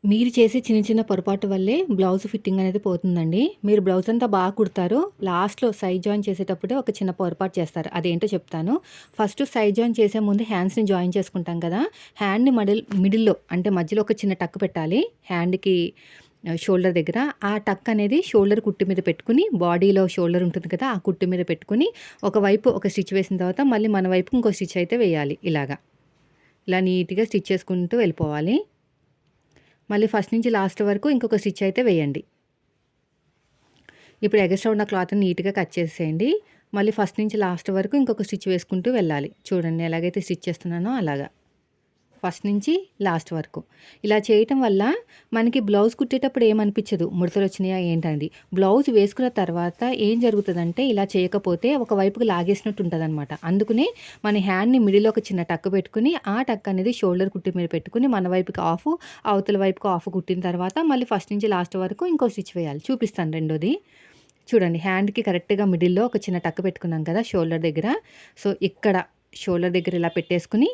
మీరు చేసే చిన్న చిన్న పొరపాటు వల్లే బ్లౌజ్ ఫిట్టింగ్ అనేది పోతుందండి. మీరు బ్లౌజ్ అంతా బాగా కుడతారు. లాస్ట్‌లో సైడ్ జాయిన్ చేసేటప్పుడే ఒక చిన్న పొరపాటు చేస్తారు. అదేంటో చెప్తాను. ఫస్ట్ సైడ్ జాయిన్ చేసే ముందు హ్యాండ్స్‌ని జాయిన్ చేసుకుంటాం కదా! హ్యాండ్‌ని మిడిల్‌లో అంటే మధ్యలో ఒక చిన్న టక్ పెట్టాలి. హ్యాండ్‌కి షోల్డర్ దగ్గర. ఆ టక్ అనేది షోల్డర్ కుట్టు మీద పెట్టుకొని, బాడీలో షోల్డర్ ఉంటుంది కదా! ఆ కుట్టు మీద పెట్టుకొని, ఒకవైపు ఒక స్టిచ్ వేసిన తర్వాత మళ్ళీ మన వైపుకి ఇంకో స్టిచ్ అయితే వేయాలి ఇలాగా. ఇలా నీట్‌గా స్టిచ్ చేసుకుంటూ వెళ్ళిపోవాలి. మళ్ళీ ఫస్ట్ నుంచి లాస్ట్ వరకు ఇంకొక స్టిచ్ అయితే వేయండి. ఇప్పుడు ఎగస్ట్రా ఉన్న క్లాత్‌ని నీట్‌గా కట్ చేసేయండి. మళ్ళీ ఫస్ట్ నుంచి లాస్ట్ వరకు ఇంకొక స్టిచ్ వేసుకుంటూ వెళ్ళాలి. చూడండి ఎలాగైతే స్టిచ్ చేస్తున్నానో అలాగా. ఫస్ట్ నుంచి లాస్ట్ వరకు. ఇలా చేయటం వల్ల మనకి బ్లౌజ్ కుట్టేటప్పుడు ఏమనిపించదు. ముడతలొచ్చినాయా ఏంటనేది. బ్లౌజ్ వేసుకున్న తర్వాత ఏం జరుగుతదంటే ఇలా చేయకపోతే ఒక వైపుకి లాగేసినట్టు ఉంటదనమాట. అందుకనే మన హ్యాండ్‌ని మిడిల్‌లో ఒక చిన్న టక్ పెట్టుకొని, ఆ టక్ అనేది షోల్డర్ కుట్టు మీద పెట్టుకొని మన వైపుకి హాఫ్, అవతల వైపుకి హాఫ్ కుట్టిన తర్వాత మళ్ళీ ఫస్ట్ నుంచి లాస్ట్ వరకు ఇంకో స్టిచ్ వేయాలి. చూపిస్తాను రెండోది. చూడండి హ్యాండ్‌కి కరెక్ట్‌గా మిడిల్‌లో ఒక చిన్న టక్ పెట్టుకున్నాం కదా! షోల్డర్ దగ్గర. సో, ఇక్కడ షోల్డర్ దగ్గర ఇలా పెట్టేసుకొని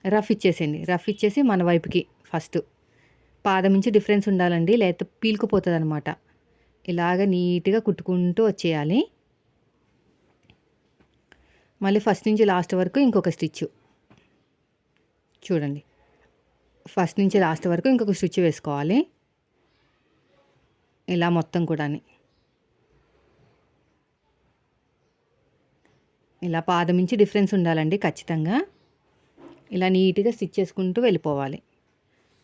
రఫ్ ఇచ్చేసేయండి. రఫ్ ఇచ్చేసి మన వైపుకి ఫస్ట్. పాదం ఇంచు డిఫరెన్స్ ఉండాలండి. లేకపోతే పీలుకుపోతదనమాట. ఇలాగ నీట్‌గా కుట్టుకుంటూ వచ్చేయాలి. మళ్ళీ ఫస్ట్ నుంచి లాస్ట్ వరకు ఇంకొక స్టిచ్చు. చూడండి. ఫస్ట్ నుంచి లాస్ట్ వరకు ఇంకొక స్టిచ్ వేసుకోవాలి. ఇలా మొత్తం కూడాని. ఇలా పాదం ఇంచు డిఫరెన్స్ ఉండాలండి ఖచ్చితంగా. ఇలా నీట్‌గా స్టిచ్ చేసుకుంటూ వెళ్ళిపోవాలి.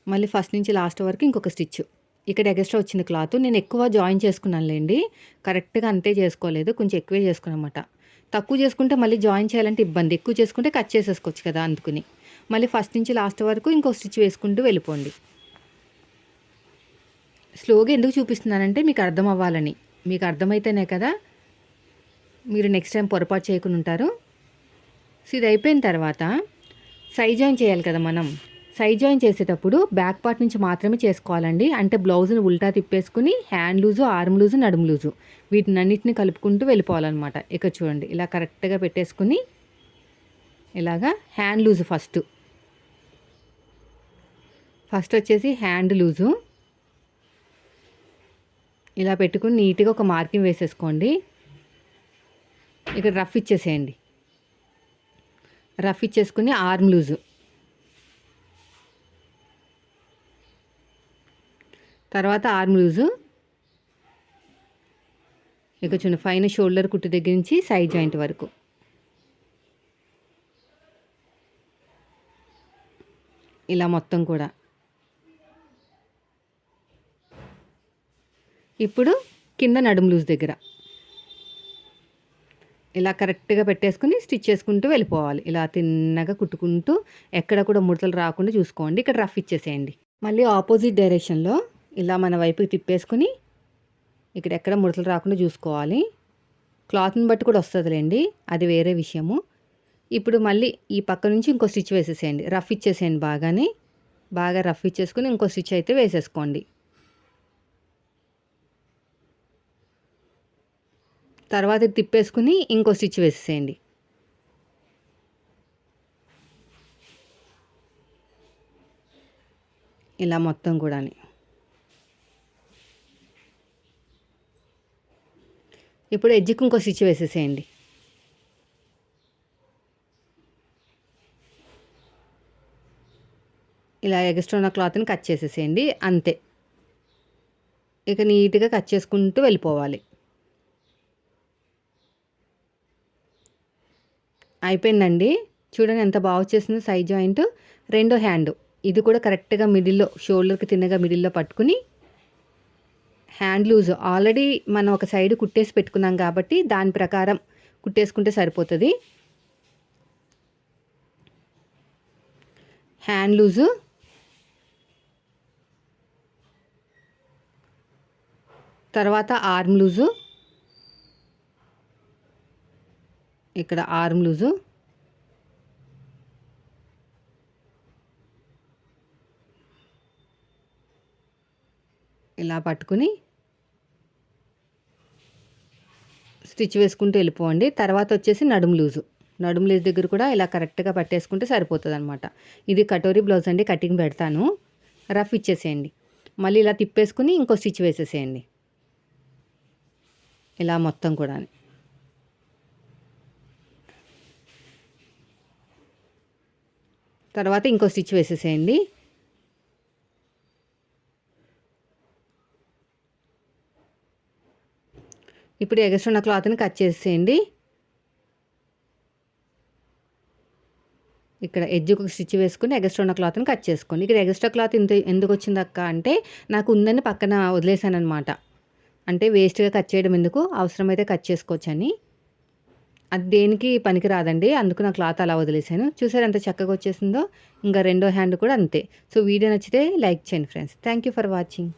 మళ్ళీ ఫస్ట్ నుంచి లాస్ట్ వరకు ఇంకొక స్టిచ్చు. ఇక్కడ ఎగస్ట్రా వచ్చింది క్లాత్. నేను ఎక్కువ జాయిన్ చేసుకున్నానులెండి. కరెక్ట్‌గా అంతే చేసుకోలేదు. కొంచెం ఎక్కువే చేసుకున్నానన్నమాట. తక్కువ చేసుకుంటే మళ్ళీ జాయిన్ చేయాలంటే ఇబ్బంది. ఎక్కువ చేసుకుంటే కట్ చేసేసుకోవచ్చు కదా! అందుకని. మళ్ళీ ఫస్ట్ నుంచి లాస్ట్ వరకు ఇంకో స్టిచ్ వేసుకుంటూ వెళ్ళిపోండి. స్లోగా ఎందుకు చూపిస్తున్నానంటే మీకు అర్థం అవ్వాలని. మీకు అర్థమైతేనే కదా మీరు నెక్స్ట్ టైం పొరపాటు చేయకుండా ఉంటారు. సో, ఇది అయిపోయిన తర్వాత సైడ్ జాయిన్ చేయాలి కదా మనం. సైడ్ జాయిన్ చేసేటప్పుడు బ్యాక్ పార్ట్ నుంచి మాత్రమే చేసుకోవాలండి. అంటే బ్లౌజ్‌ని ఉల్టా తిప్పేసుకొని హ్యాండ్ లూజు, ఆర్మ్ లూజు, నడుము లూజు వీటినన్నిటిని కలుపుకుంటూ వెళ్ళిపోవాలన్నమాట. ఇక్కడ చూడండి ఇలా కరెక్ట్‌గా పెట్టేసుకొని ఇలాగా హ్యాండ్ లూజు ఫస్ట్. ఫస్ట్ వచ్చేసి హ్యాండ్ లూజు. ఇలా పెట్టుకొని నీట్‌గా ఒక మార్కింగ్ వేసేసుకోండి. ఇక్కడ రఫ్ ఇచ్చేసేయండి. రఫ్ ఇచ్చేసుకొని ఆర్మ్ లూజు. తర్వాత ఆర్మ్ లూజు. ఇక చూడండి పైన షోల్డర్ కుట్టు దగ్గర నుంచి సైడ్ జాయింట్ వరకు. ఇలా మొత్తం కూడా. ఇప్పుడు కింద నడుము లూజ్ దగ్గర. ఇలా కరెక్ట్‌గా పెట్టేసుకొని స్టిచ్ చేసుకుంటూ వెళ్ళిపోవాలి. ఇలా తిన్నగా కుట్టుకుంటూ ఎక్కడ కూడా ముడతలు రాకుండా చూసుకోండి. ఇక్కడ రఫ్ ఇచ్చేసేయండి. మళ్ళీ ఆపోజిట్ డైరెక్షన్‌లో ఇలా మన వైపుకి తిప్పేసుకొని ఇక్కడ ఎక్కడ ముడతలు రాకుండా చూసుకోవాలి. క్లాత్‌ని బట్టి కూడా వస్తదిలెండి. అది వేరే విషయము. ఇప్పుడు మళ్ళీ ఈ పక్క నుంచి ఇంకో స్టిచ్ వేసేసేయండి. రఫ్ ఇచ్చేసేయండి బాగానే. బాగా రఫ్ ఇచ్చేసుకొని ఇంకో స్టిచ్ అయితే వేసేసుకోండి. తర్వాత తిప్పేసుకుని ఇంకో స్టిచ్ వేసేసేయండి. ఇలా మొత్తం కూడాని. ఇప్పుడు ఎడ్జ్‌కి ఇంకో స్టిచ్ వేసేసేయండి. ఇలా ఎగస్ట్రా ఉన్న క్లాత్‌ని కట్ చేసేసేయండి. అంతే. ఇక నీట్‌గా కట్ చేసుకుంటూ వెళ్ళిపోవాలి. అయిపోయిందండి. చూడండి ఎంత బాగా వచ్చేసిందో సైడ్ జాయింట్. రెండో హ్యాండ్ ఇది కూడా కరెక్ట్‌గా మిడిల్‌లో షోల్డర్‌కి తిన్నగా మిడిల్‌లో పట్టుకుని హ్యాండ్ లూజ్ ఆల్రెడీ మనం ఒక సైడ్ కుట్టేసి పెట్టుకున్నాం కాబట్టి దాని ప్రకారం కుట్టేసుకుంటే సరిపోతుంది. హ్యాండ్ లూజు తర్వాత ఆర్మ్ లూజు. ఇక్కడ ఆర్మ్ లూజు. ఇలా పట్టుకుని స్టిచ్ వేసుకుంటూ వెళ్ళిపోండి. తర్వాత వచ్చేసి నడుము లూజు. నడుము లూజ్ దగ్గర కూడా ఇలా కరెక్ట్‌గా పట్టేసుకుంటే సరిపోతుందనమాట. ఇది కటోరీ బ్లౌజ్ అండి. కటింగ్ పెడతాను. రఫ్ ఇచ్చేసేయండి. మళ్ళీ ఇలా తిప్పేసుకుని ఇంకో స్టిచ్ వేసేసేయండి. ఇలా మొత్తం కూడా తర్వాత ఇంకో స్టిచ్ వేసేసేయండి. ఇప్పుడు ఎగస్ట్రా ఉన్న క్లాత్ని కట్ చేసేయండి. ఇక్కడ ఎడ్జ్‌కి ఒక స్టిచ్ వేసుకొని ఎగస్ట్రా ఉన్న క్లాత్ని కట్ చేసుకోండి. ఇక్కడ ఎగస్ట్రా క్లాత్ ఇంత ఎందుకు వచ్చిందక్క అంటే నాకు ఉందని పక్కన వదిలేసానమాట. అంటే వేస్ట్‌గా కట్ చేయడం ఎందుకు, అవసరమైతే కట్ చేసుకోవచ్చని. అది దేనికి పనికి రాదండి. అందుకు నా క్లాత్ అలా వదిలేసాను. చూసారా ఎంత చక్కగా వచ్చేసిందో. ఇంకా రెండో హ్యాండ్ కూడా అంతే. సో వీడియో నచ్చితే లైక్ చేయండి friends. Thank you for watching.